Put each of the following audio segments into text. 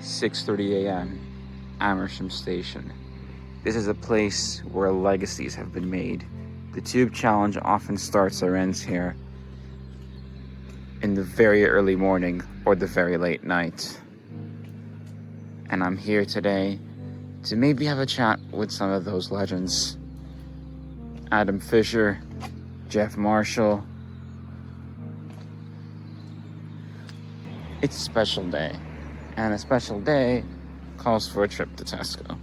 6:30 a.m. Amersham Station. This is a place where legacies have been made. The Tube Challenge often starts or ends here in the very early morning or the very late night. And I'm here today to maybe have a chat with some of those legends. Adam Fisher, Jeff Marshall. It's a special day, and a special day calls for a trip to Tesco.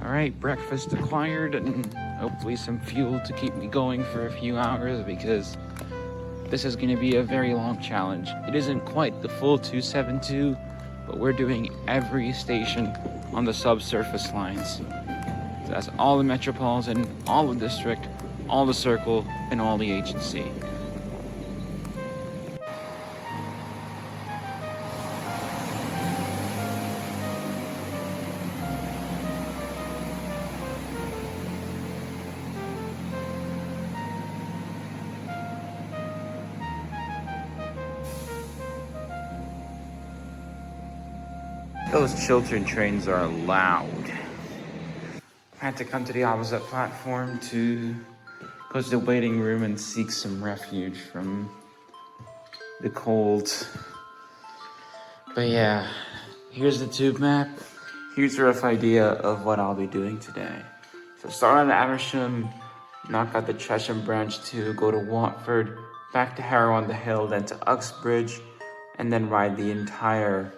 All right, breakfast acquired, and hopefully some fuel to keep me going for a few hours, because this is going to be a very long challenge. It isn't quite the full 272, but we're doing every station on the subsurface lines. So that's all the Metropolitan, all the District, all the Circle, and all the H&C. Those Chiltern trains are loud. I had to come to the opposite platform to go to the waiting room and seek some refuge from the cold. But yeah, here's the tube map. Here's a rough idea of what I'll be doing today. So start on Amersham, knock out the Chesham branch to go to Watford, back to Harrow on the Hill, then to Uxbridge, and then ride the entire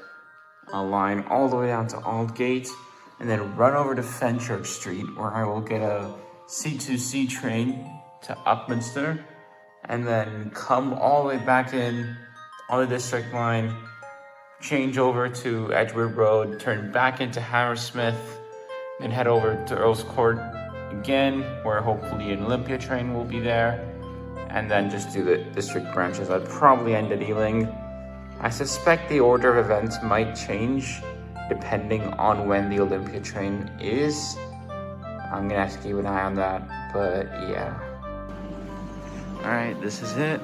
line all the way down to Aldgate, and then run over to Fenchurch Street, where I will get a C2C train to Upminster, and then come all the way back in on the District line, change over to Edgewood Road, turn back into Hammersmith, then head over to Earl's Court again, where hopefully an Olympia train will be there, and then just do the District branches. I'd probably end at Ealing. I suspect the order of events might change depending on when the Olympia train is. I'm gonna have to keep an eye on that, but yeah. All right, this is it.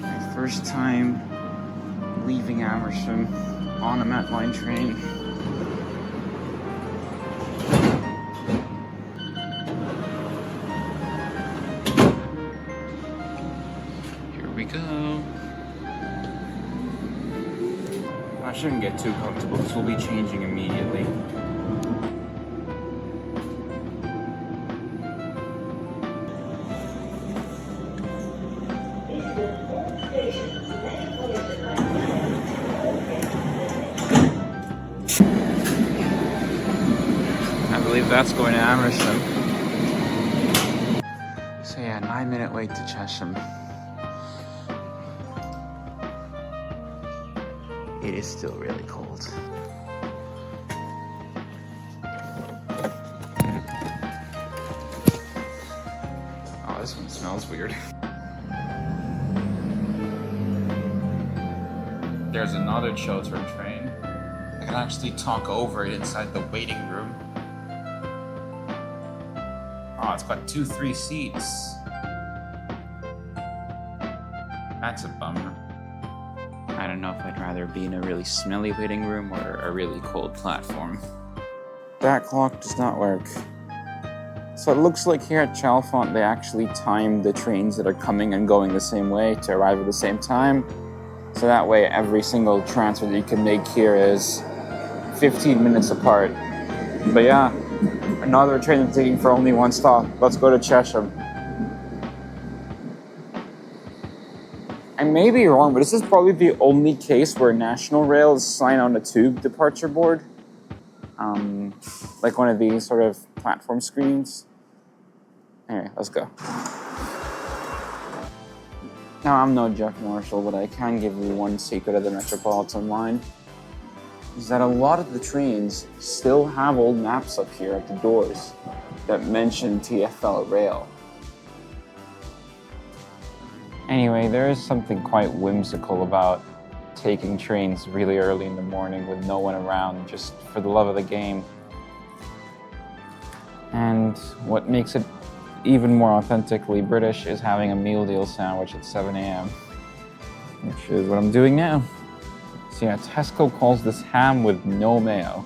My first time leaving Amersham on a Met Line train. We go. I shouldn't get too comfortable because we'll be changing immediately. I believe that's going to Amersham. So yeah, 9-minute wait to Chesham. It is still really cold. Oh, this one smells weird. There's another Chiltern train. I can actually talk over it inside the waiting room. Oh, it's got 2-3 seats. That's a bummer. I don't know if I'd rather be in a really smelly waiting room or a really cold platform. That clock does not work. So it looks like here at Chalfont they actually time the trains that are coming and going the same way to arrive at the same time. So that way every single transfer that you can make here is 15 minutes apart. But yeah, another train I'm taking for only one stop. Let's go to Chesham. I may be wrong, but this is probably the only case where National Rail is signed on a tube departure board. Like one of these sort of platform screens. Anyway, let's go. Now, I'm no Jeff Marshall, but I can give you one secret of the Metropolitan line. Is that a lot of the trains still have old maps up here at the doors that mention TfL Rail. Anyway, there is something quite whimsical about taking trains really early in the morning with no one around, just for the love of the game. And what makes it even more authentically British is having a meal deal sandwich at 7 a.m., which is what I'm doing now. So yeah, Tesco calls this ham with no mayo.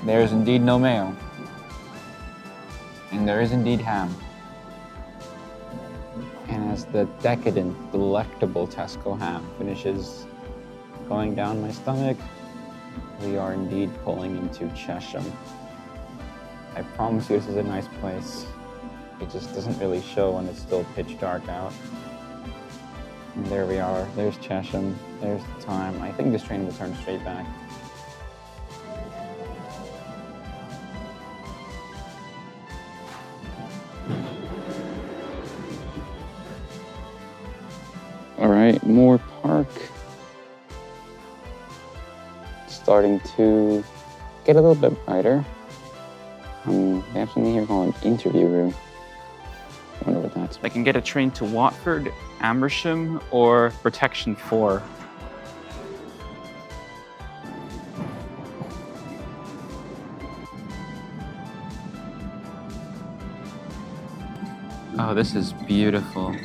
There is indeed no mayo. And there is indeed ham. And as the decadent, delectable Tesco ham finishes going down my stomach, we are indeed pulling into Chesham. I promise you this is a nice place. It just doesn't really show when it's still pitch dark out. And there we are, there's Chesham, there's the time. I think this train will turn straight back. All right, Moore Park. Starting to get a little bit brighter. They have something here called an interview room. I wonder what that's. I can get a train to Watford, Amersham, or Protection 4. Oh, this is beautiful.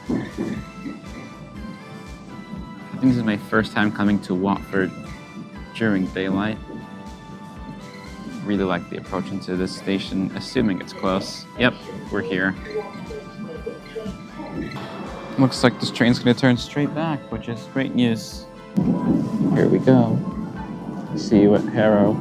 I think this is my first time coming to Watford during daylight. Really like the approach into this station, assuming it's close. Yep, we're here. Looks like this train's gonna turn straight back, which is great news. Here we go. See you at Harrow.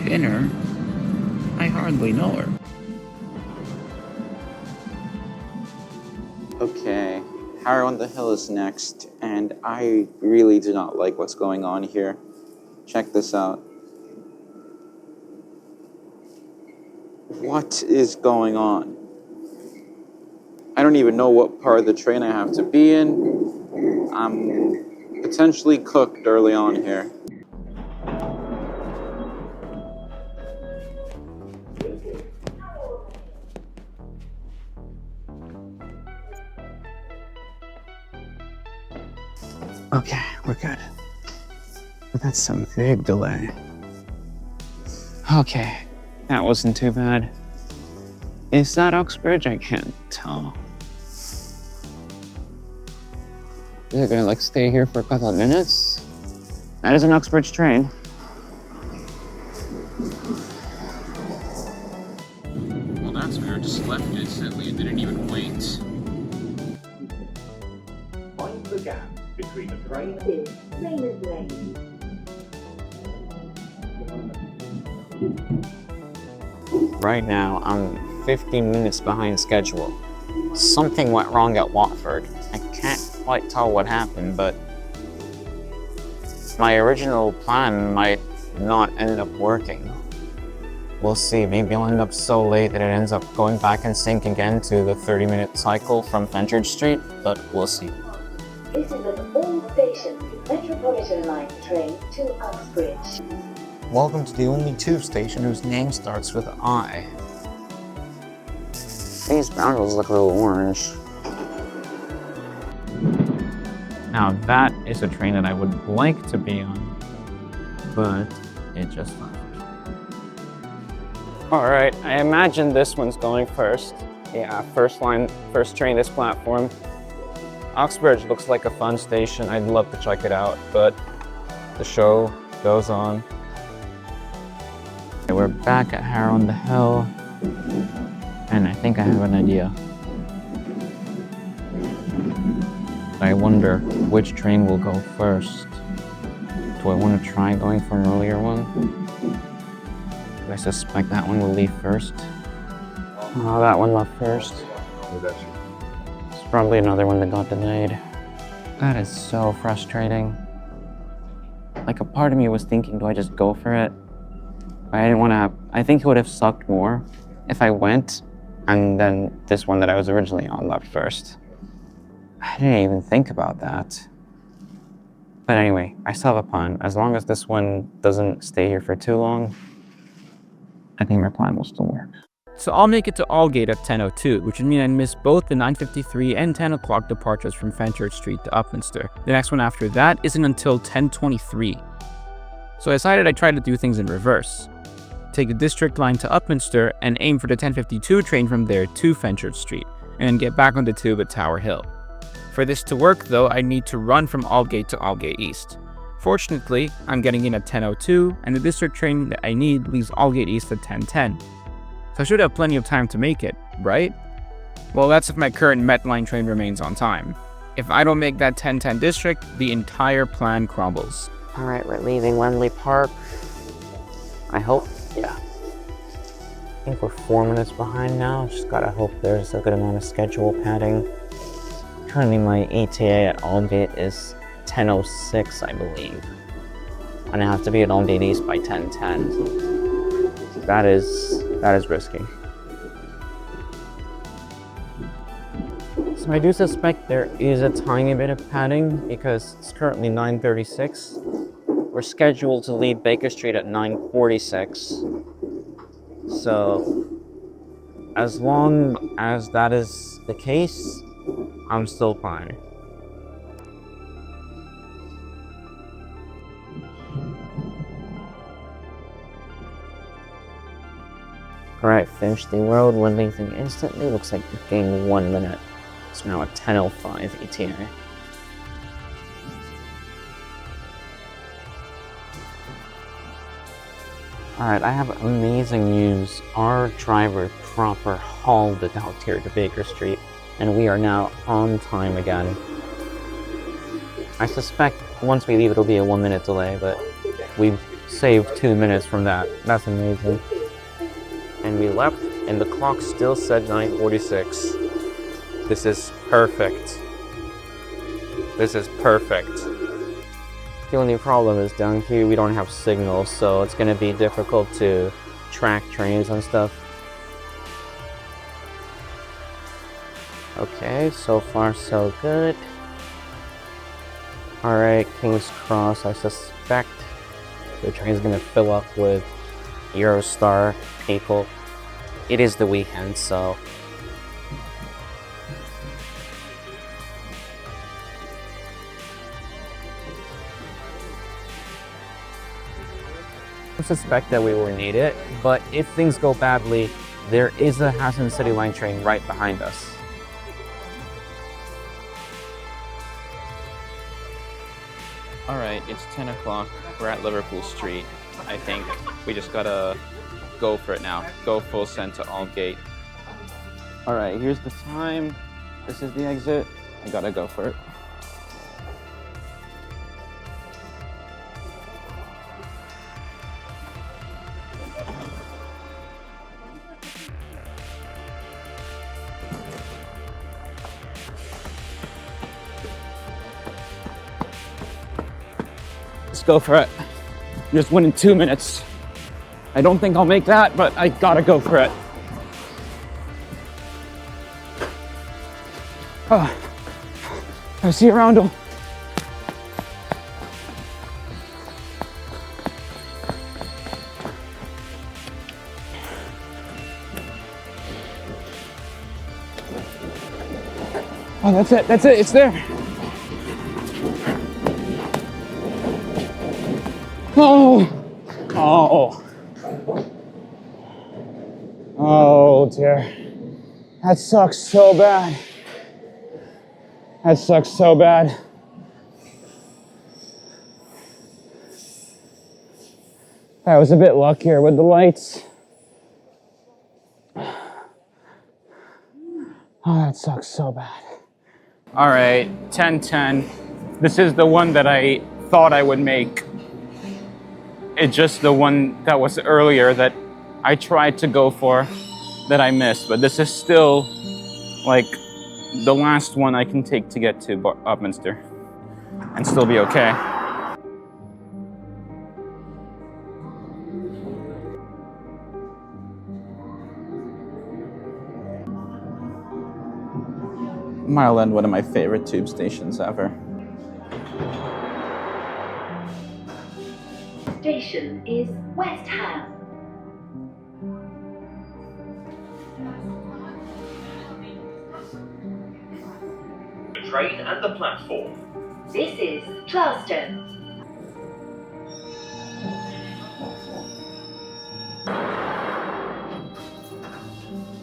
Pinner? I hardly know her. Okay, Harrow on the Hill is next, and I really do not like what's going on here. Check this out. What is going on? I don't even know what part of the train I have to be in. I'm potentially cooked early on here. Okay, we're good. That's some big delay. Okay, that wasn't too bad. Is that Uxbridge? I can't tell. Is it gonna like stay here for a couple of minutes? That is an Uxbridge train. Well, that's weird. Just left instantly and didn't even wait. Find the gap between the train Raymond Lane. Right now, I'm 15 minutes behind schedule. Something went wrong at Watford. I can't quite tell what happened, but my original plan might not end up working. We'll see, maybe I'll end up so late that it ends up going back in sync again to the 30-minute cycle from Fenchurch Street, but we'll see. This is an all-station Metropolitan Line train to Uxbridge. Welcome to the only tube station whose name starts with I. These boundles look a little orange. Now that is a train that I would like to be on, but it just left. All right, I imagine this one's going first. Yeah, first train this platform. Uxbridge looks like a fun station. I'd love to check it out, but the show goes on. Okay, we're back at Harrow on the Hill, and I think I have an idea. I wonder which train will go first. Do I want to try going for an earlier one? I suspect that one will leave first. Oh, that one left first. It's probably another one that got delayed. That is so frustrating. Like, a part of me was thinking, do I just go for it? I didn't want to. I think it would have sucked more if I went and then this one that I was originally on left first. I didn't even think about that. But anyway, I still have a plan. As long as this one doesn't stay here for too long, I think my plan will still work. So I'll make it to Aldgate at 10:02, which would mean I miss both the 9:53 and 10 o'clock departures from Fenchurch Street to Upminster. The next one after that isn't until 10:23. So I decided I'd try to do things in reverse. Take the district line to Upminster and aim for the 10:52 train from there to Fenchurch Street, and then get back on the tube at Tower Hill. For this to work though, I need to run from Aldgate to Aldgate East. Fortunately, I'm getting in at 10:02, and the district train that I need leaves Aldgate East at 10:10. So I should have plenty of time to make it, right? Well, that's if my current Met Line train remains on time. If I don't make that 10:10 district, the entire plan crumbles. Alright, we're leaving Wembley Park. I hope, yeah. I think we're 4 minutes behind now. Just gotta hope there's a good amount of schedule padding. Currently my ETA at Aldgate is 10:06, I believe. And I have to be at Aldgate East by 10:10. So that is risky. So I do suspect there is a tiny bit of padding because it's currently 9:36. We're scheduled to leave Baker Street at 9:46. So as long as that is the case, I'm still fine. Alright, finish the road, one thing instantly. Looks like we gained 1 minute. It's now at 10:05 ETA. Alright, I have amazing news. Our driver proper hauled it out here to Baker Street, and we are now on time again. I suspect once we leave it'll be a 1 minute delay, but we've saved 2 minutes from that. That's amazing. And we left, and the clock still said 9:46. This is perfect. This is perfect. The only problem is down here we don't have signals, so it's gonna be difficult to track trains and stuff. Okay, so far so good. Alright, King's Cross, I suspect the train's gonna fill up with Eurostar people. It is the weekend, so I suspect that we will need it, but if things go badly, there is a Hampton City Line train right behind us. Alright, it's 10 o'clock. We're at Liverpool Street. I think we just gotta go for it now. Go full send to Aldgate. Alright, here's the time. This is the exit. I gotta go for it. Let's go for it. Just win in 2 minutes. I don't think I'll make that, but I gotta go for it. Oh, I see a roundel. Oh, that's it, it's there. Oh dear. That sucks so bad. That sucks so bad. I was a bit luckier with the lights. Oh, that sucks so bad. All right, 10:10. This is the one that I thought I would make. It's just the one that was earlier that I tried to go for that I missed, but this is still like the last one I can take to get to Upminster and still be okay. Mile End, one of my favorite tube stations ever. Station is West Ham. train and the platform. This is Gloucester.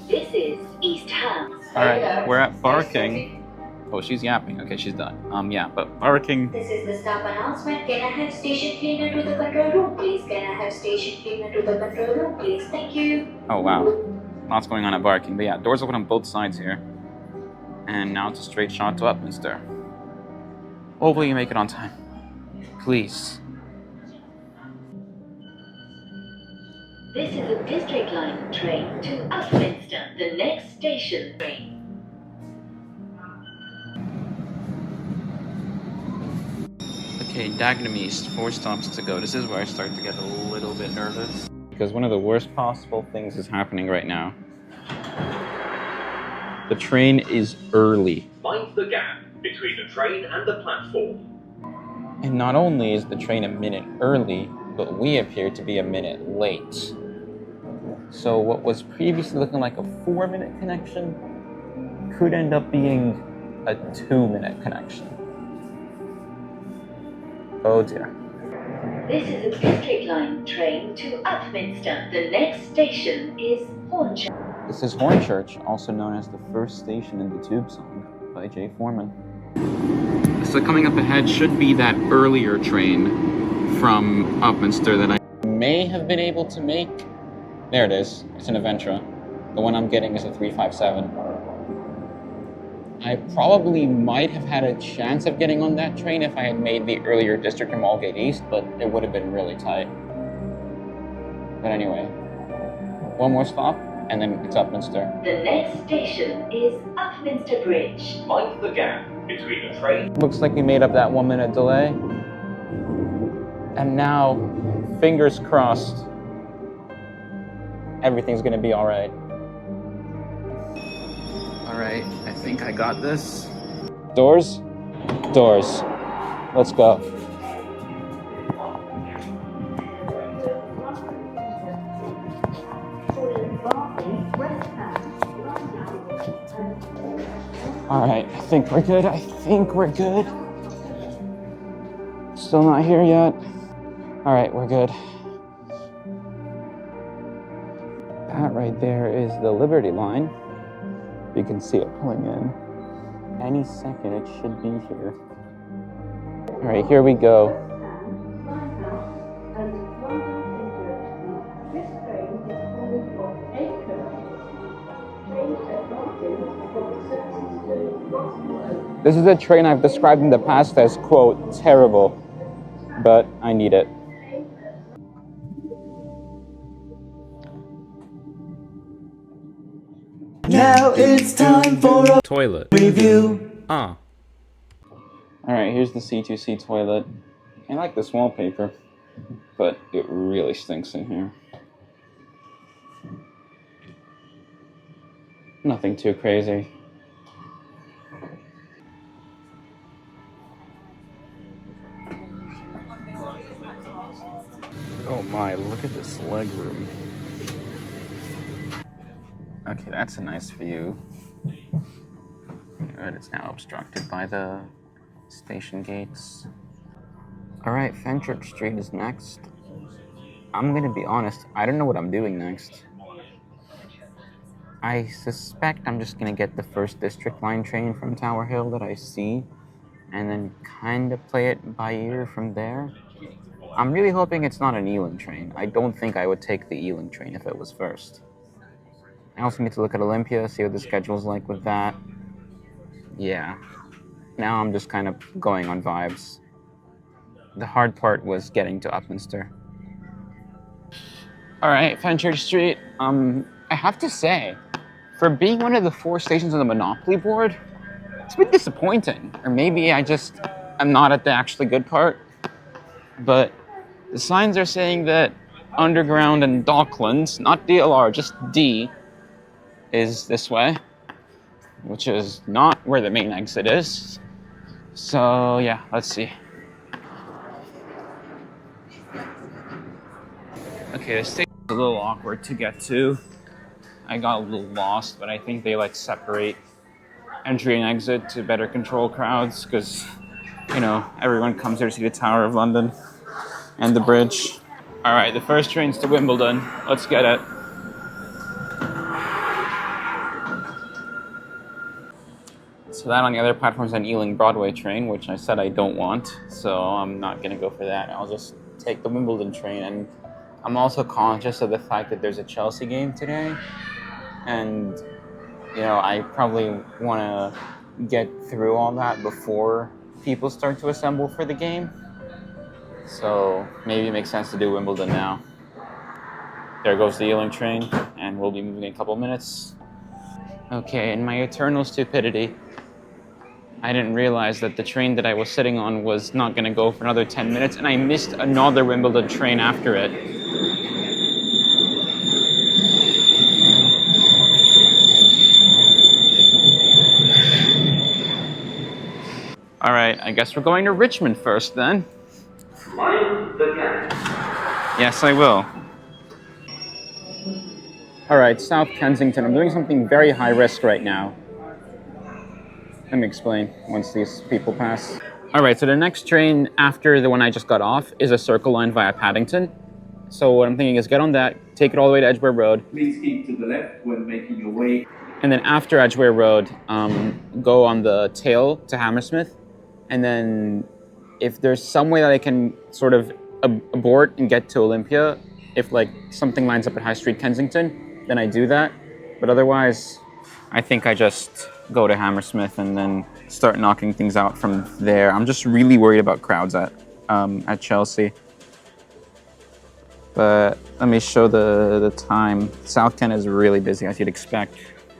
This is East Ham. Alright, we're at Barking. Oh, she's yapping. Okay, she's done. Yeah, but Barking. This is the staff announcement. Can I have station cleaner to the control room, please? Can I have station cleaner to the control room, please? Thank you. Oh, wow. Lots going on at Barking. But yeah, doors open on both sides here. And now it's a straight shot to Upminster. Hopefully you make it on time. Please. This is a district line train to Upminster, the next station train. Okay, Dagenham East, 4 stops to go. This is where I start to get a little bit nervous. Because one of the worst possible things is happening right now. The train is early. Mind the gap between the train and the platform. And not only is the train a minute early, but we appear to be a minute late. So what was previously looking like a 4-minute connection could end up being a 2-minute connection. Oh dear. This is a district line train to Upminster. The next station is Hornchurch. This is Hornchurch, also known as the first station in the Tube song by Jay Foreman. So coming up ahead should be that earlier train from Upminster that I may have been able to make. There it is. It's an Aventra. The one I'm getting is a 357. I probably might have had a chance of getting on that train if I had made the earlier district from Aldgate East, but it would have been really tight. But anyway, one more stop, and then it's Upminster. The next station is Upminster Bridge. Mind the gap between the train. Looks like we made up that 1-minute delay. And now, fingers crossed, everything's gonna be all right. All right, I think I got this. Doors? Doors. Let's go. All right, I think we're good. I think we're good. Still not here yet. All right, we're good. That right there is the Liberty line. You can see it pulling in. Any second it should be here. All right, here we go. This is a train I've described in the past as, quote, terrible, but I need it. Now it's time for a Toilet. review. All right, here's the C2C toilet. I like this wallpaper, but it really stinks in here. Nothing too crazy. Oh my, look at this leg room. Okay, that's a nice view. Good, it's now obstructed by the station gates. All right, Fenchurch Street is next. I'm gonna be honest, I don't know what I'm doing next. I suspect I'm just gonna get the first district line train from Tower Hill that I see, and then kind of play it by ear from there. I'm really hoping it's not an Ealing train. I don't think I would take the Ealing train if it was first. I also need to look at Olympia, see what the schedule's like with that. Yeah. Now I'm just kind of going on vibes. The hard part was getting to Upminster. All right, Fenchurch Street. I have to say, for being one of the 4 stations on the Monopoly board, it's a bit disappointing. Or maybe I just am not at the actually good part. But the signs are saying that Underground and Docklands, not DLR, just D, is this way, which is not where the main exit is. So yeah, let's see. Okay, the station's a little awkward to get to. I got a little lost, but I think they like separate entry and exit to better control crowds, because, you know, everyone comes here to see the Tower of London and the bridge. All right, the first train's to Wimbledon. Let's get it. So that on the other platform is an Ealing Broadway train, which I said I don't want, so I'm not gonna go for that. I'll just take the Wimbledon train, and I'm also conscious of the fact that there's a Chelsea game today, and you know, I probably want to get through all that before people start to assemble for the game. So maybe it makes sense to do Wimbledon now. There goes the Ealing train, and we'll be moving in a couple minutes. Okay, in my eternal stupidity, I didn't realize that the train that I was sitting on was not going to go for another 10 minutes, and I missed another Wimbledon train after it. All right, I guess we're going to Richmond first then. Mind the gap. Yes, I will. All right, South Kensington. I'm doing something very high risk right now. Let me explain once these people pass. All right, so the next train after the one I just got off is a Circle Line via Paddington. So what I'm thinking is get on that, take it all the way to Edgware Road. Please keep to the left when making your way. And then after Edgware Road, go on the tail to Hammersmith. And then if there's some way that I can sort of abort and get to Olympia, if like something lines up at High Street Kensington, then I do that. But otherwise, I think I just go to Hammersmith and then start knocking things out from there. I'm just really worried about crowds at Chelsea. But let me show the time. South Ken is really busy, as you'd expect.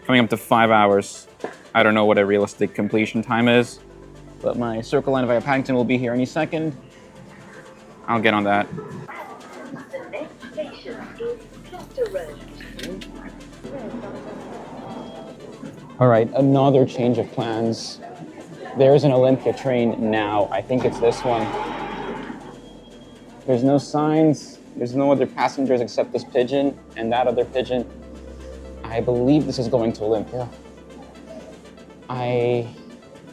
Coming up to 5 hours. I don't know what a realistic completion time is, but my Circle Line via Paddington will be here any second. I'll get on that. The next station is Gloucester Road. All right, another change of plans. There's an Olympia train now. I think it's this one. There's no signs. There's no other passengers except this pigeon and that other pigeon. I believe this is going to Olympia. I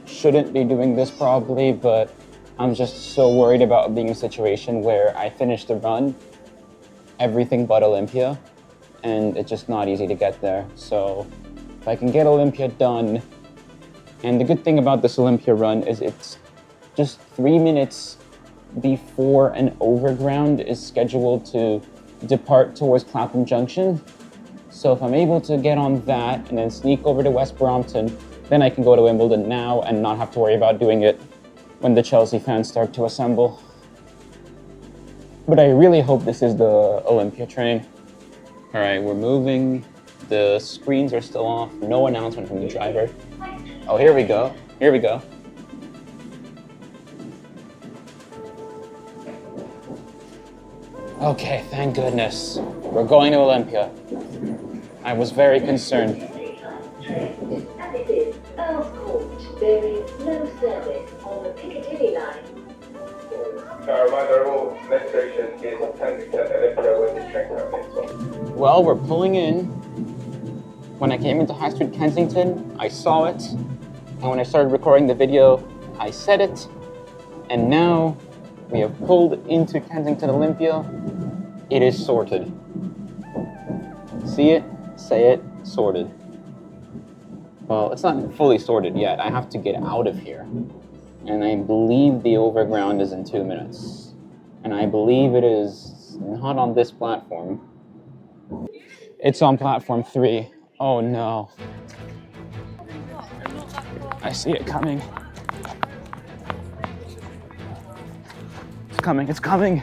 shouldn't be doing this probably, but I'm just so worried about being in a situation where I finish the run, everything but Olympia, and it's just not easy to get there. So if I can get Olympia done, and the good thing about this Olympia run is it's just 3 minutes before an overground is scheduled to depart towards Clapham Junction. So if I'm able to get on that and then sneak over to West Brompton, then I can go to Wimbledon now and not have to worry about doing it when the Chelsea fans start to assemble. But I really hope this is the Olympia train. All right, we're moving. The screens are still off. No announcement from the driver. Oh, here we go. Here we go. Okay, thank goodness. We're going to Olympia. I was very concerned. And it is Earl's Court. There is no service on the Piccadilly line. Reminder, all next station is Kensington, Olympia, where the train terminates. Well, we're pulling in. When I came into High Street Kensington, I saw it. And when I started recording the video, I said it. And now we have pulled into Kensington Olympia. It is sorted. See it, say it, sorted. Well, it's not fully sorted yet. I have to get out of here. And I believe the overground is in 2 minutes. And I believe it is not on this platform. It's on platform 3. Oh no. I see it coming. It's coming, it's coming.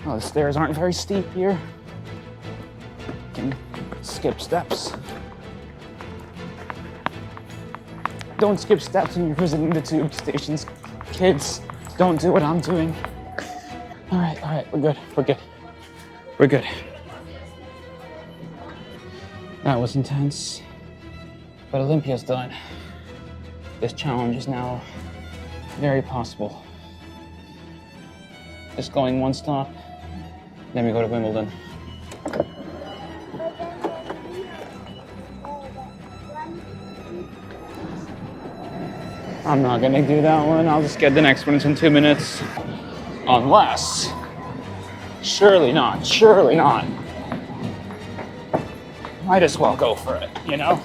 Oh, the stairs aren't very steep here. Can skip steps. Don't skip steps when you're visiting the tube stations. Kids, don't do what I'm doing. All right, we're good, we're good. We're good. That was intense, but Olympia's done. This challenge is now very possible. Just going one stop, then we go to Wimbledon. I'm not gonna do that one. I'll just get the next one. It's in 2 minutes. Unless. Surely not. Surely not. Might as well go for it, you know?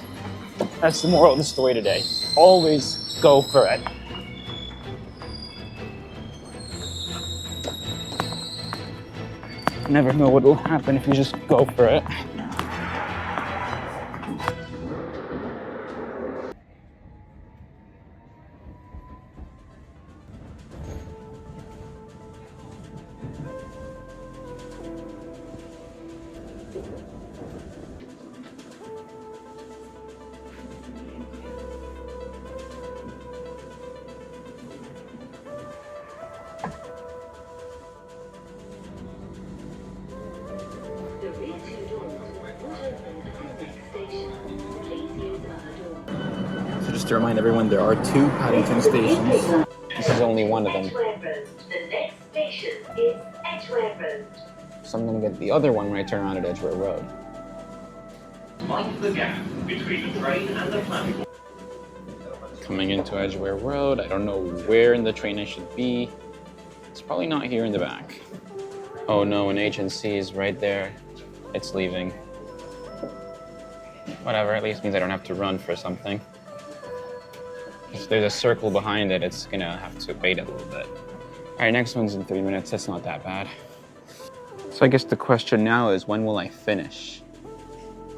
That's the moral of the story today. Always go for it. Never know what will happen if you just go for it. The rear two doors will open at the next station. Please use other doors. So just to remind everyone, there are 2 Paddington stations. This is only one of them. Edgware Road. The next station is Edgware Road. So I'm gonna get the other one when I turn around at Edgware Road. Mind the gap between the train and the platform. Coming into Edgware Road, I don't know where in the train I should be. It's probably not here in the back. Oh no, an agency is right there. It's leaving. Whatever, at least means I don't have to run for something. If there's a circle behind it, it's gonna have to wait a little bit. All right, next one's in 3 minutes. That's not that bad. So I guess the question now is, when will I finish?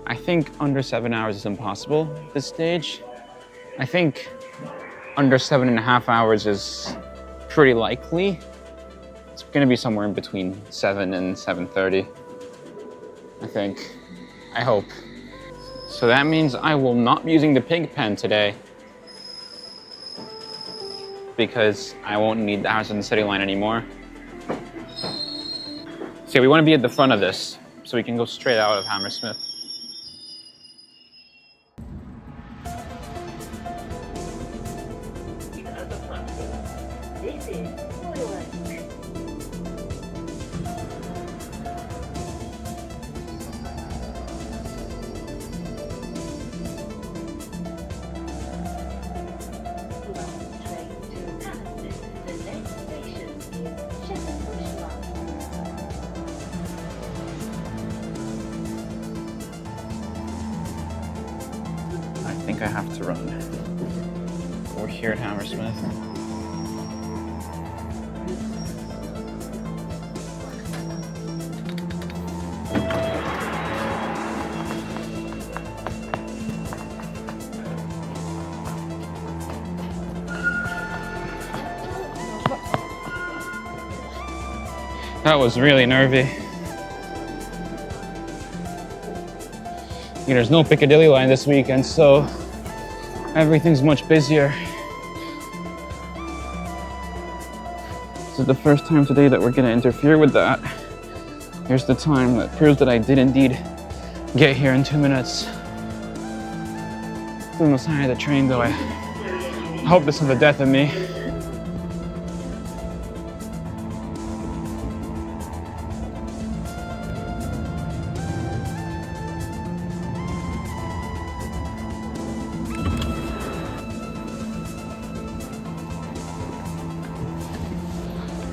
I think under 7 hours is impossible at this stage. I think under 7.5 hours is pretty likely. It's gonna be somewhere in between 7 and 7:30. I think. I hope. So that means I will not be using the pig pen today, because I won't need the House in the City line anymore. So we want to be at the front of this, so we can go straight out of Hammersmith. At the platform. This is Olympia. Train to Hammersmith. The next station is Shepherd's Bush Line. I think I have to run. We're here at Hammersmith. That was really nervy. There's no Piccadilly line this weekend, so everything's much busier. This is the first time today that we're gonna interfere with that. Here's the time that proves that I did indeed get here in 2 minutes. It's almost high of the train though. I hope this is the death of me.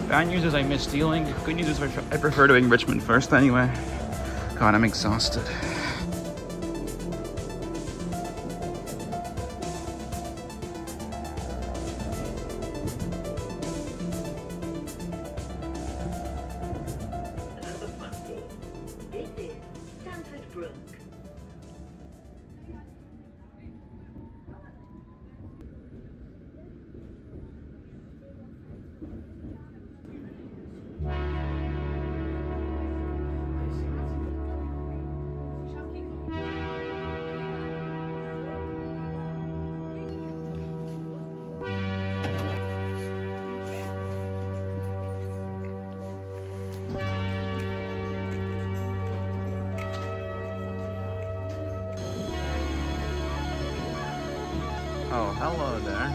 Bad news is I missed Ealing. Good news is I prefer doing Richmond first anyway. God, I'm exhausted. At the platform. This is Stamford Brook. Oh, hello there.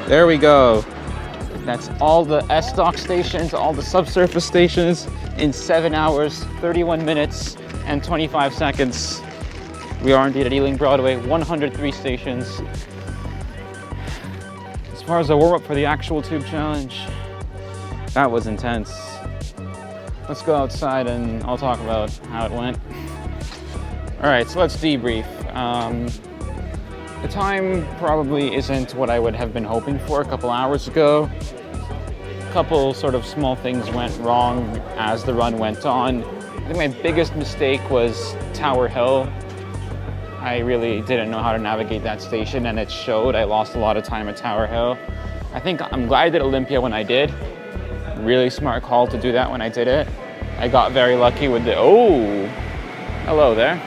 There we go. That's all the S-Dock stations, all the subsurface stations in 7 hours, 31 minutes, and 25 seconds. We are indeed at Ealing Broadway, 103 stations. As far as the warm-up for the actual tube challenge, that was intense. Let's go outside and I'll talk about how it went. All right, so let's debrief. The time probably isn't what I would have been hoping for a couple hours ago. A couple sort of small things went wrong as the run went on. I think my biggest mistake was Tower Hill. I really didn't know how to navigate that station and it showed. I lost a lot of time at Tower Hill. I think I'm glad I did Olympia when I did. Really smart call to do that when I did it. I got very lucky with the, oh, hello there.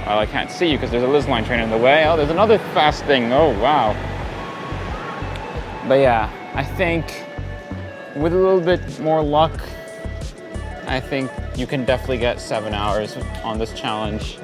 Well, I can't see you because there's a Liz line train in the way. Oh, there's another fast thing. Oh, wow. But yeah, I think with a little bit more luck, I think you can definitely get 7 hours on this challenge.